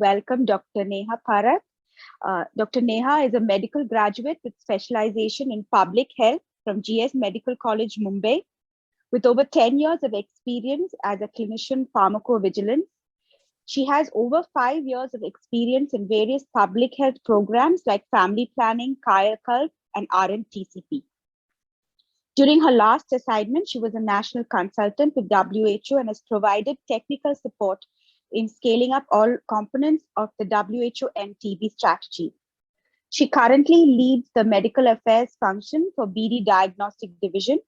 welcome Dr. Neha Parakh. Dr. Neha is a medical graduate with specialization in public health from GS Medical College, Mumbai, with over 10 years of experience as a clinician pharmacovigilance. She has over 5 years of experience in various public health programs like family planning, Kayakalp, and RMTCP. During her last assignment, she was a national consultant with WHO and has provided technical support in scaling up all components of the WHO and TB strategy. She currently leads the medical affairs function for BD Diagnostic Division,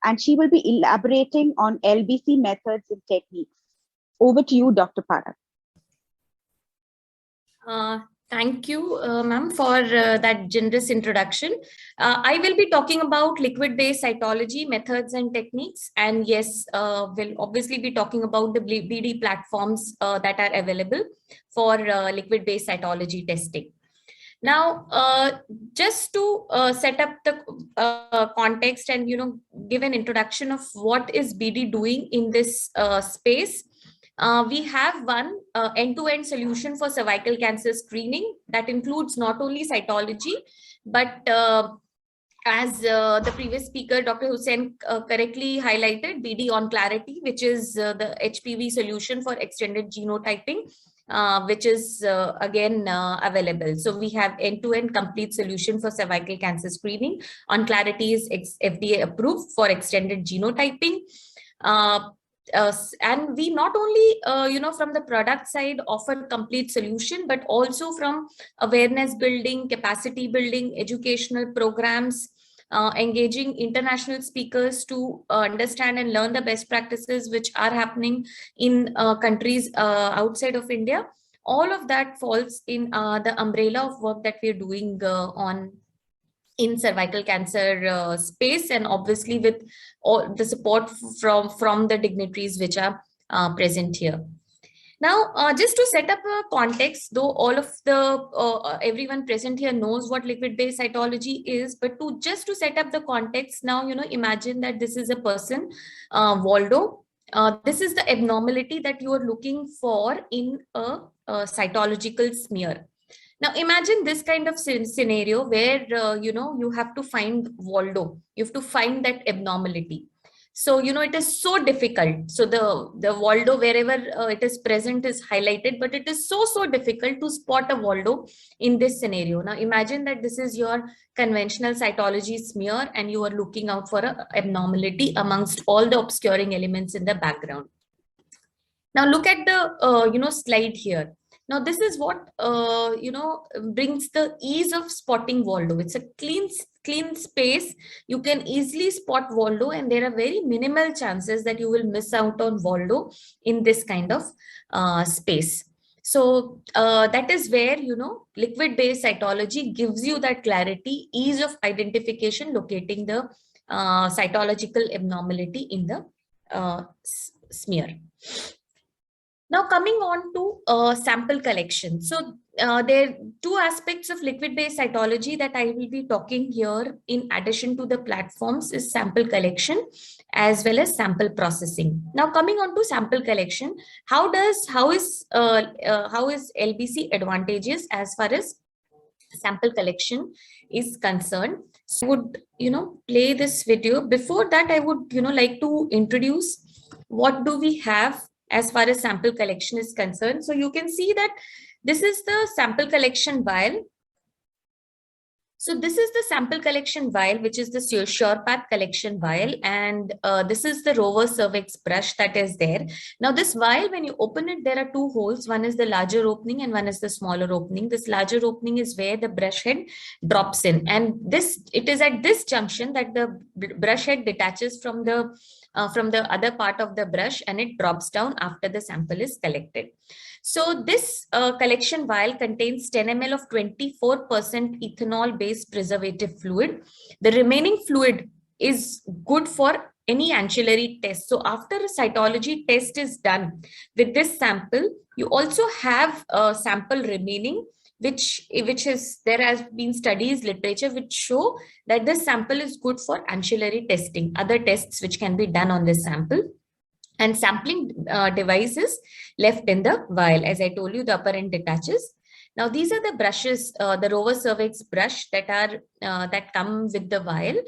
and she will be elaborating on LBC methods and techniques. Over to you, Dr. Parakh. Thank you, ma'am, for that generous introduction. I will be talking about liquid-based cytology methods and techniques. And yes, we'll obviously be talking about the BD platforms that are available for liquid-based cytology testing. Now, just to set up the context and, give an introduction of what is BD doing in this space. We have one end-to-end solution for cervical cancer screening that includes not only cytology, but as the previous speaker, Dr. Hussain, correctly highlighted, BD on Clarity, which is the HPV solution for extended genotyping, which is again available. So we have end-to-end complete solution for cervical cancer screening. On Clarity is FDA approved for extended genotyping. And we not only, from the product side offer complete solution, but also from awareness building, capacity building, educational programs, engaging international speakers to understand and learn the best practices which are happening in countries outside of India. All of that falls in the umbrella of work that we're doing in cervical cancer space, and obviously with all the support from the dignitaries which are present here. Now, just to set up a context, though all of the everyone present here knows what liquid-based cytology is, but just to set up the context now, imagine that this is a person, Waldo. This is the abnormality that you are looking for in a cytological smear. Now, imagine this kind of scenario where, you have to find Waldo. You have to find that abnormality. So, it is so difficult. So the Waldo, wherever it is present, is highlighted, but it is so difficult to spot a Waldo in this scenario. Now, imagine that this is your conventional cytology smear and you are looking out for an abnormality amongst all the obscuring elements in the background. Now, look at the, slide here. Now, this is what, brings the ease of spotting Waldo. It's a clean space. You can easily spot Waldo, and there are very minimal chances that you will miss out on Waldo in this kind of space. So that is where, liquid-based cytology gives you that clarity, ease of identification, locating the cytological abnormality in the smear. Now, coming on to sample collection. So there are two aspects of liquid-based cytology that I will be talking here in addition to the platforms is sample collection as well as sample processing. Now, coming on to sample collection, how is LBC advantageous as far as sample collection is concerned? So I would, play this video. Before that, I would, like to introduce what do we have as far as sample collection is concerned. So you can see that this is the sample collection vial. So this is the sample collection vial, which is the SurePath collection vial. And this is the rover cervix brush that is there. Now this vial, when you open it, there are two holes. One is the larger opening and one is the smaller opening. This larger opening is where the brush head drops in. And it is at this junction that the brush head detaches from the other part of the brush, and it drops down after the sample is collected. So this collection vial contains 10 ml of 24% ethanol-based preservative fluid. The remaining fluid is good for any ancillary test. So after a cytology test is done with this sample, you also have a sample remaining, which is, there has been studies, literature, which show that this sample is good for ancillary testing, other tests which can be done on this sample. and sampling device is left in the vial. As I told you, the upper end detaches. Now these are the brushes, the rover cervix brush that are that come with the vial.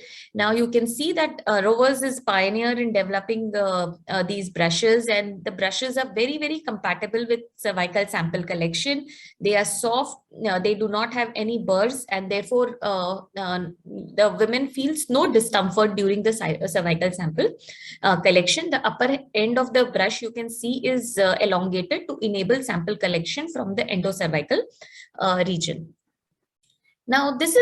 Now you can see that Rovers is pioneer in developing these brushes, and the brushes are very compatible with cervical sample collection. They are soft, they do not have any burrs, and therefore the women feels no discomfort during the cervical sample collection. The upper end of the brush you can see is elongated to enable sample collection from the endocervical region. Now, these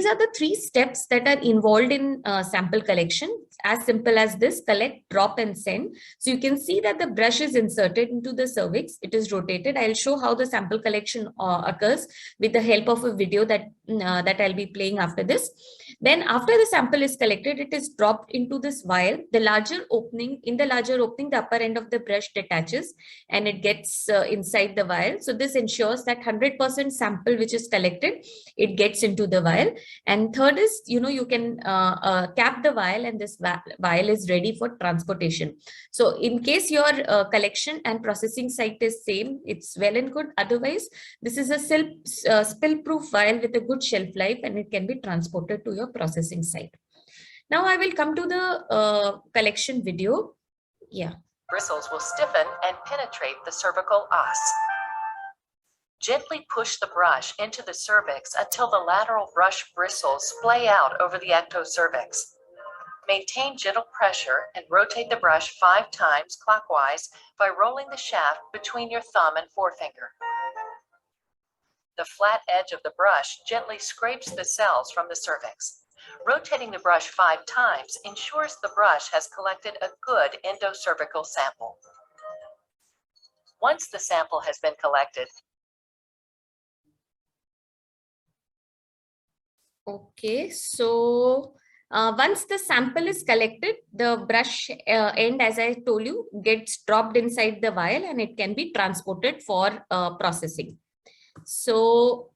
are the 3 steps that are involved in sample collection. As simple as this: collect, drop, and send. So you can see that the brush is inserted into the cervix. It is rotated. I'll show how the sample collection occurs with the help of a video that I'll be playing after this. Then after the sample is collected, it is dropped into this vial. In the larger opening, the upper end of the brush detaches and it gets inside the vial. So this ensures that 100% sample which is collected, it gets into the vial. And third is, you can cap the vial, and this vial is ready for transportation. So in case your collection and processing site is same, it's well and good. Otherwise, this is a spill-proof vial with a good shelf life, and it can be transported to your processing site. Now I will come to the collection video. Yeah. Bristles will stiffen and penetrate the cervical os. Gently push the brush into the cervix until the lateral brush bristles splay out over the ectocervix. Maintain gentle pressure and rotate the brush 5 times clockwise by rolling the shaft between your thumb and forefinger. The flat edge of the brush gently scrapes the cells from the cervix. Rotating the brush 5 times ensures the brush has collected a good endocervical sample. Once the sample has been collected, okay, so once the sample is collected, the brush end, as I told you, gets dropped inside the vial and it can be transported for processing. So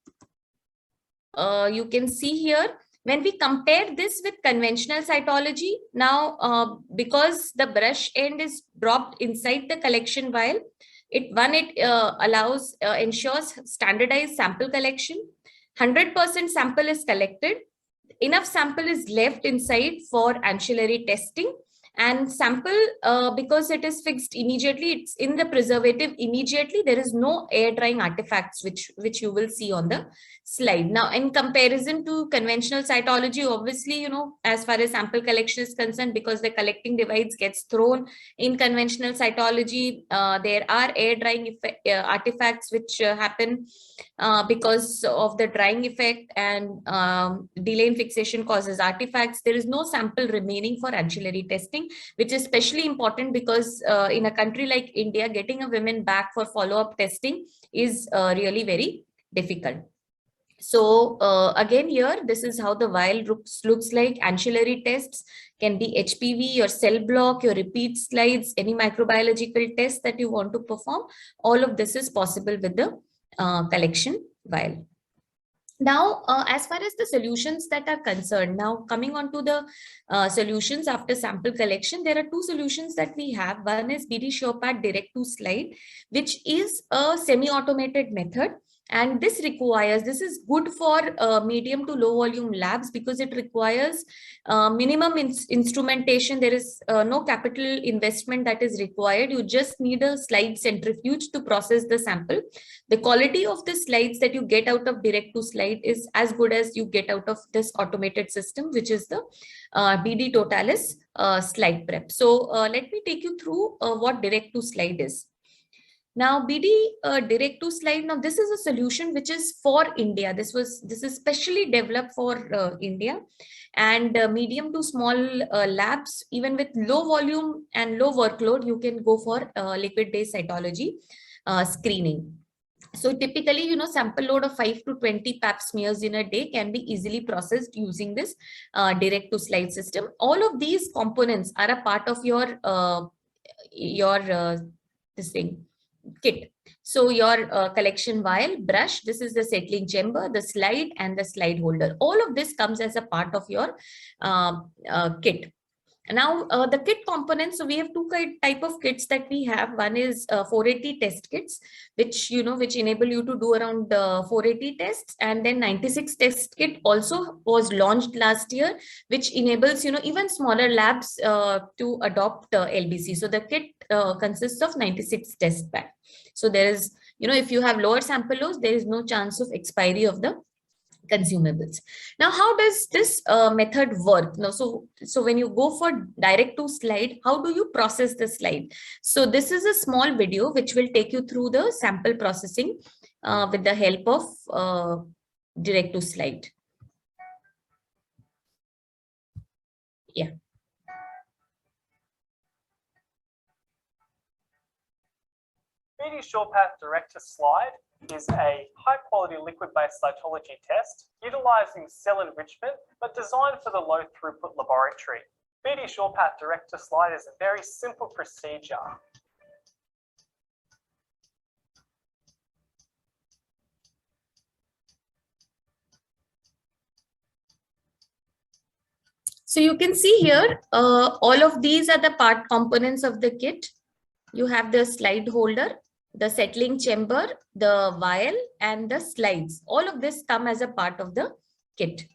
you can see here, when we compare this with conventional cytology, now because the brush end is dropped inside the collection vial, it ensures standardized sample collection. 100% sample is collected. Enough sample is left inside for ancillary testing, and sample, because it is fixed immediately, it's in the preservative immediately. There is no air drying artifacts which you will see on the slide. Now, in comparison to conventional cytology, obviously, as far as sample collection is concerned, because the collecting device gets thrown in conventional cytology, there are air drying artifacts which happen because of the drying effect, and delay in fixation causes artifacts. There is no sample remaining for ancillary testing, which is especially important because in a country like India, getting a woman back for follow-up testing is really very difficult. So again, here, this is how the vial looks like. Ancillary tests can be HPV, your cell block, your repeat slides, any microbiological test that you want to perform. All of this is possible with the collection vial. Now, as far as the solutions that are concerned, now coming on to the solutions after sample collection, there are 2 solutions that we have. One is BD SurePad direct to slide, which is a semi-automated method. And this is good for medium to low volume labs because it requires minimum instrumentation. There is no capital investment that is required. You just need a slide centrifuge to process the sample. The quality of the slides that you get out of direct to slide is as good as you get out of this automated system, which is the BD Totalis slide prep. So let me take you through what direct to slide is. Now, BD direct to slide. Now, this is a solution which is for India. This is specially developed for India, and medium to small labs, even with low volume and low workload, you can go for liquid-based cytology screening. So typically, sample load of 5 to 20 pap smears in a day can be easily processed using this direct to slide system. All of these components are a part of your this thing kit. So your collection vial, brush, this is the settling chamber, the slide, and the slide holder. All of this comes as a part of your kit. Now, the kit components, so we have two type of kits that we have. One is 480 test kits, which enable you to do around 480 tests, and then 96 test kit also was launched last year, which enables even smaller labs to adopt LBC. So the kit consists of 96 test pack. So there is, if you have lower sample loads, there is no chance of expiry of the consumables. Now, how does this method work? Now, so when you go for direct to slide, how do you process the slide? So this is a small video which will take you through the sample processing with the help of direct to slide. Yeah. BD SurePath Direct to Slide is a high-quality liquid-based cytology test utilizing cell enrichment, but designed for the low-throughput laboratory. BD SurePath Direct to Slide is a very simple procedure. So you can see here, all of these are the part components of the kit. You have the slide holder, the settling chamber, the vial, and the slides. All of this come as a part of the kit.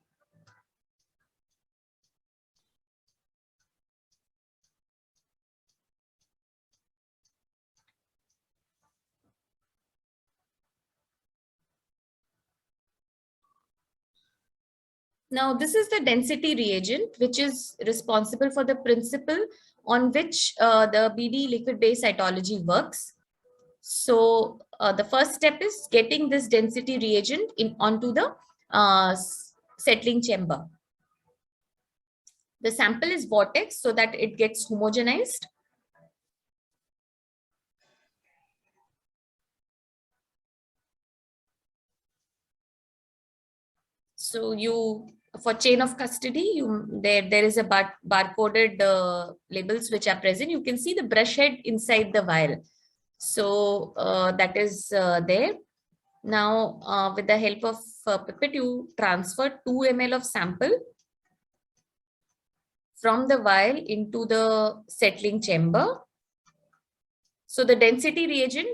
Now, this is the density reagent, which is responsible for the principle on which the BD liquid-based cytology works. So the first step is getting this density reagent onto the settling chamber. The sample is vortex so that it gets homogenized. So for chain of custody, there is a barcoded labels which are present. You can see the brush head inside the vial. So that is there. Now, with the help of pipette, you transfer 2 ml of sample from the vial into the settling chamber. So the density reagent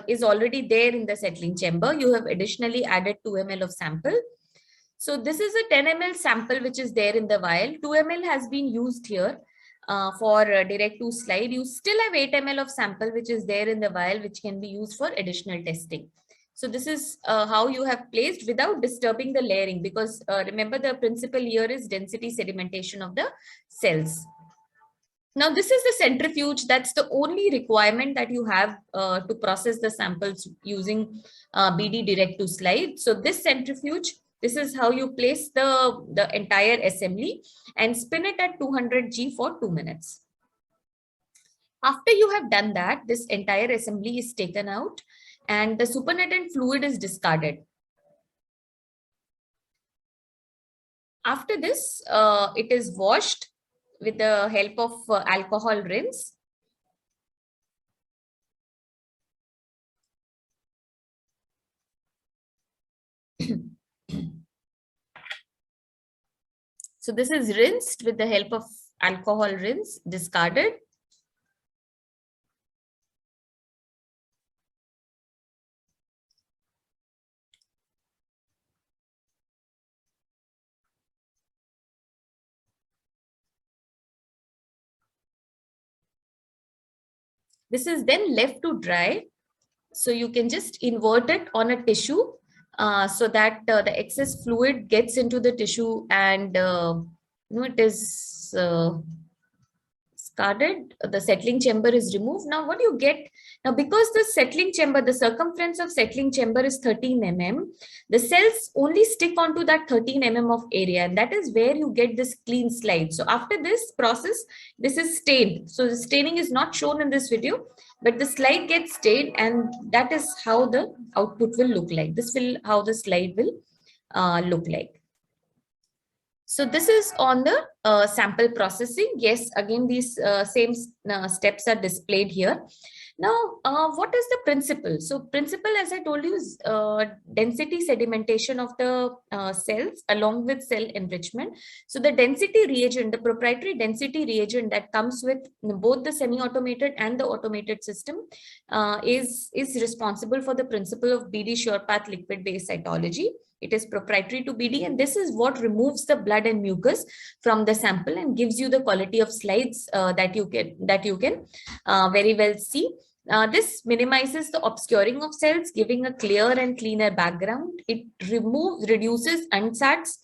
is already there in the settling chamber. You have additionally added 2 ml of sample. So this is a 10 ml sample which is there in the vial. 2 ml has been used here for direct to slide. You still have 8 ml of sample which is there in the vial, which can be used for additional testing. So this is how you have placed without disturbing the layering, because remember the principle here is density sedimentation of the cells. Now this is the centrifuge. That's the only requirement that you have to process the samples using BD direct to slide. So this centrifuge, this is how you place the entire assembly and spin it at 200 G for 2 minutes. After you have done that, this entire assembly is taken out and the supernatant fluid is discarded. After this, it is washed with the help of alcohol rinse. So this is rinsed with the help of alcohol rinse, discarded. This is then left to dry. So you can just invert it on a tissue so that the excess fluid gets into the tissue and it is discarded. The settling chamber is removed. Now what you get, now because the settling chamber, the circumference of settling chamber is 13 mm, the cells only stick onto that 13 mm of area, and that is where you get this clean slide. So after this process, this is stained. So the staining is not shown in this video, but the slide gets stained, and that is how the output will look like. This will how the slide will look like. So this is on the sample processing. Yes, again, these same steps are displayed here. Now, what is the principle? So principle, as I told you, is density sedimentation of the cells along with cell enrichment. So the density reagent, the proprietary density reagent that comes with both the semi-automated and the automated system is responsible for the principle of BD SurePath liquid-based cytology. It is proprietary to BD, and this is what removes the blood and mucus from the sample and gives you the quality of slides that you can very well see. This minimizes the obscuring of cells, giving a clear and cleaner background. It reduces unsats.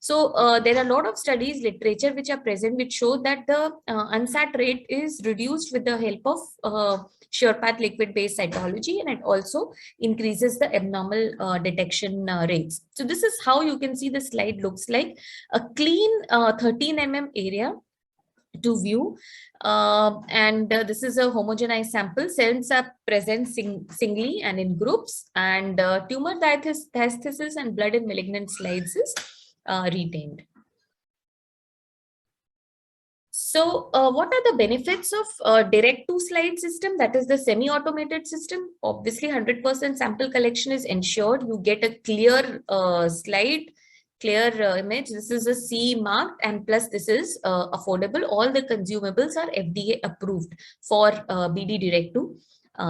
So there are a lot of studies, literature which are present, which show that the unsat rate is reduced with the help of SurePath liquid-based cytology, and it also increases the abnormal detection rates. So this is how you can see the slide looks like. A clean 13 mm area to view, and this is a homogenized sample. Cells are present singly and in groups, and tumor diathesis and blood and malignant slides is retained. So what are the benefits of direct to slide system, that is the semi-automated system? Obviously 100% sample collection is ensured. You get a clear slide, clear image. This is a CE marked, and plus this is affordable. All the consumables are FDA approved for BD direct to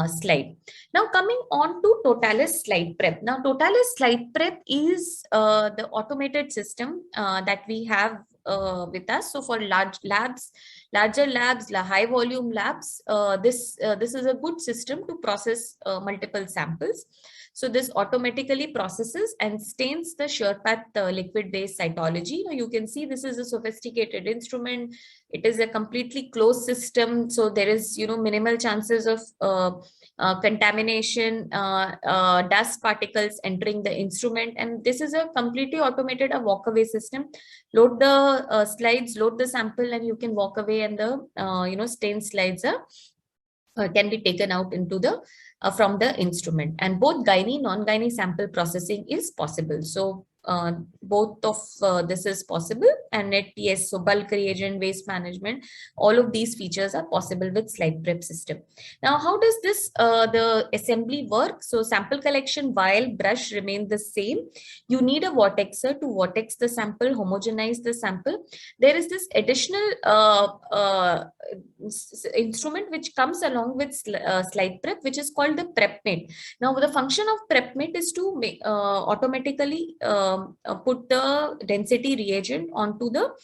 slide. Now coming on to Totalis slide prep. Now Totalis slide prep is the automated system that we have with us. So for larger labs, high volume labs, this is a good system to process multiple samples. So this automatically processes and stains the SurePath liquid-based cytology. Now you can see this is a sophisticated instrument. It is a completely closed system, so there is minimal chances of contamination, dust particles entering the instrument, and this is a completely automated, a walk-away system. Load the slides, load the sample, and you can walk away, and the stained slides are can be taken out into the from the instrument. And both gynae non-gynae sample processing is possible. So both of this is possible, and yes, so bulk reagent, waste management, all of these features are possible with slide prep system. Now how does this the assembly work? So sample collection vial, brush remain the same. You need a vortexer to vortex the sample, homogenize the sample. There is this additional instrument which comes along with slide prep, which is called the PrepMate. Now the function of PrepMate is to automatically put the density reagent onto the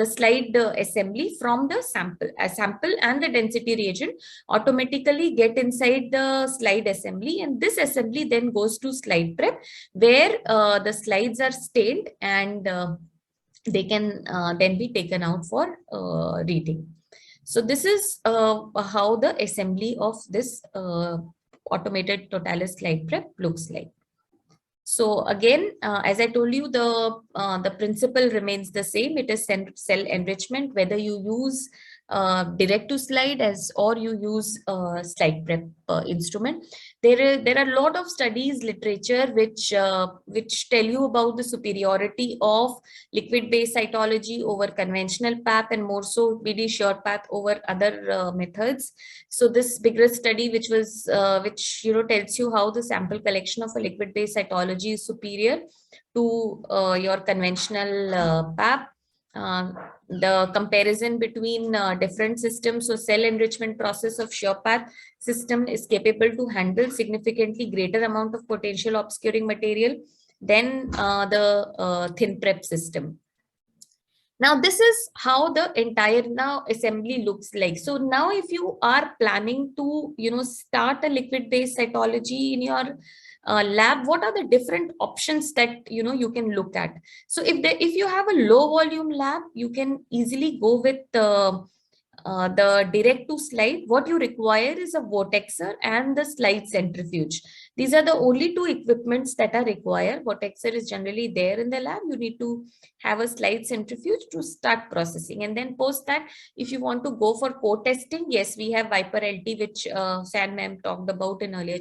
slide assembly from the sample. A sample and the density reagent automatically get inside the slide assembly, and this assembly then goes to slide prep, where the slides are stained, and they can then be taken out for reading. So this is how the assembly of this automated Totalis slide prep looks like. So again, as I told you, the principle remains the same. It is cell enrichment, whether you use direct to slide or you use slide prep instrument. There are a lot of studies, literature which tell you about the superiority of liquid-based cytology over conventional PAP, and more so BD SurePath over other methods. So this vigorous study, which tells you how the sample collection of a liquid-based cytology is superior to your conventional PAP. The comparison between different systems. So cell enrichment process of SurePath system is capable to handle significantly greater amount of potential obscuring material than the thin prep system. Now this is how the entire assembly looks like. So now if you are planning to start a liquid-based cytology in your lab, what are the different options that you can look at? So if you have a low volume lab, you can easily go with the direct to slide. What you require is a vortexer and the slide centrifuge. These are the only two equipments that are required. Vortexer is generally there in the lab. You need to have a slide centrifuge to start processing, and then post that, if you want to go for co-testing, yes, we have Viper LT, which San ma'am talked about in earlier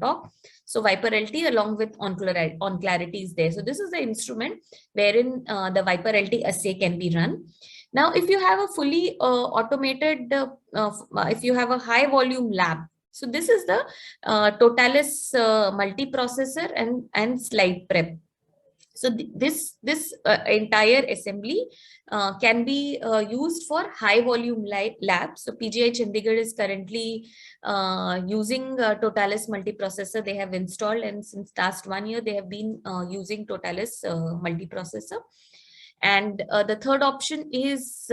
talk. So Viper LT along with OnClarity is there. So this is the instrument wherein the Viper LT assay can be run. Now, if you have a fully automated, if you have a high volume lab, so this is the Totalis multiprocessor and slide prep. So this entire assembly can be used for high volume labs. So PGI Chandigarh is currently using Totalis multiprocessor. They have installed, and since last 1 year they have been using Totalis multiprocessor. And the third option is,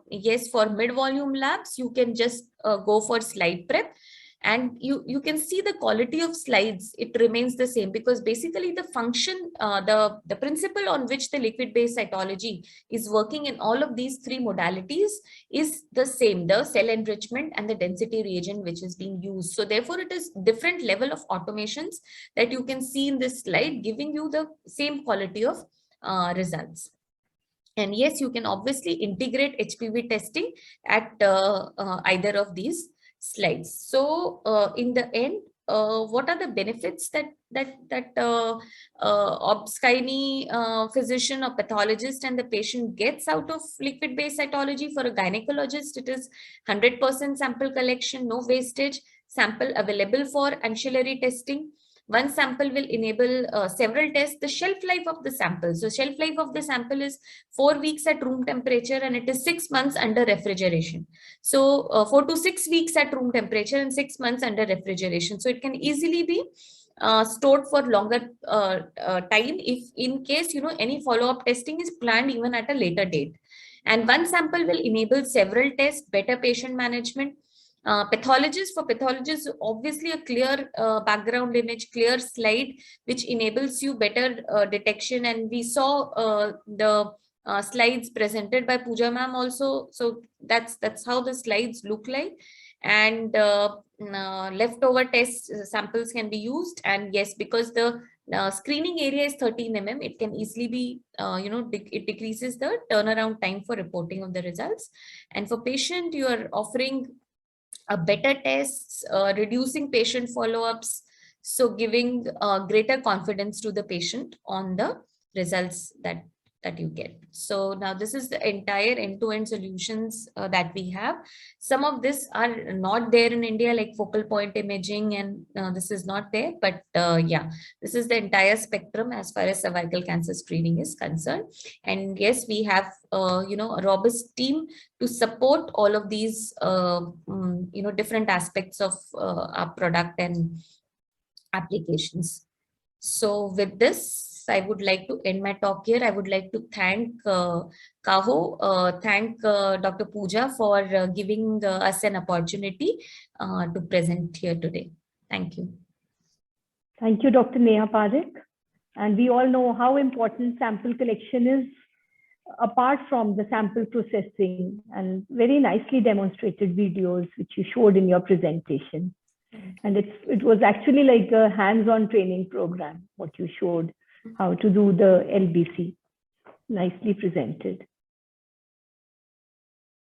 yes, for mid volume labs, you can just go for slide prep. And you can see the quality of slides, it remains the same, because basically the function, the principle on which the liquid-based cytology is working in all of these three modalities is the same, the cell enrichment and the density reagent which is being used. So therefore, it is different level of automations that you can see in this slide, giving you the same quality of results. And yes, you can obviously integrate HPV testing at either of these slides. So in the end, what are the benefits that obs-gynae physician or pathologist and the patient gets out of liquid-based cytology? For a gynecologist, it is 100% sample collection, no wastage, sample available for ancillary testing. One sample will enable several tests. The shelf life of the sample. So shelf life of the sample is 4 weeks at room temperature, and it is 6 months under refrigeration. So 4 to 6 weeks at room temperature and 6 months under refrigeration. So it can easily be stored for longer time if in case, any follow-up testing is planned even at a later date. And one sample will enable several tests, better patient management. Pathologists, obviously a clear background image, clear slide, which enables you better detection. And we saw the slides presented by Pooja ma'am also. So that's how the slides look like. And leftover test samples can be used. And yes, because the screening area is 13 mm, it can easily be, it decreases the turnaround time for reporting of the results. And for patient, you are offering a better tests, reducing patient follow-ups, so giving greater confidence to the patient on the results that you get. So now this is the entire end-to-end solutions that we have. Some of this are not there in India, like focal point imaging, and this is not there, but yeah, this is the entire spectrum as far as cervical cancer screening is concerned. And yes, we have a robust team to support all of these different aspects of our product and applications. So with this, I would like to end my talk here. I would like to thank thank Dr. Pooja for giving us an opportunity to present here today. Thank you. Thank you, Dr. Neha Parakh. And we all know how important sample collection is, apart from the sample processing, and very nicely demonstrated videos which you showed in your presentation. And it was actually like a hands-on training program, what you showed, how to do the LBC. Nicely presented.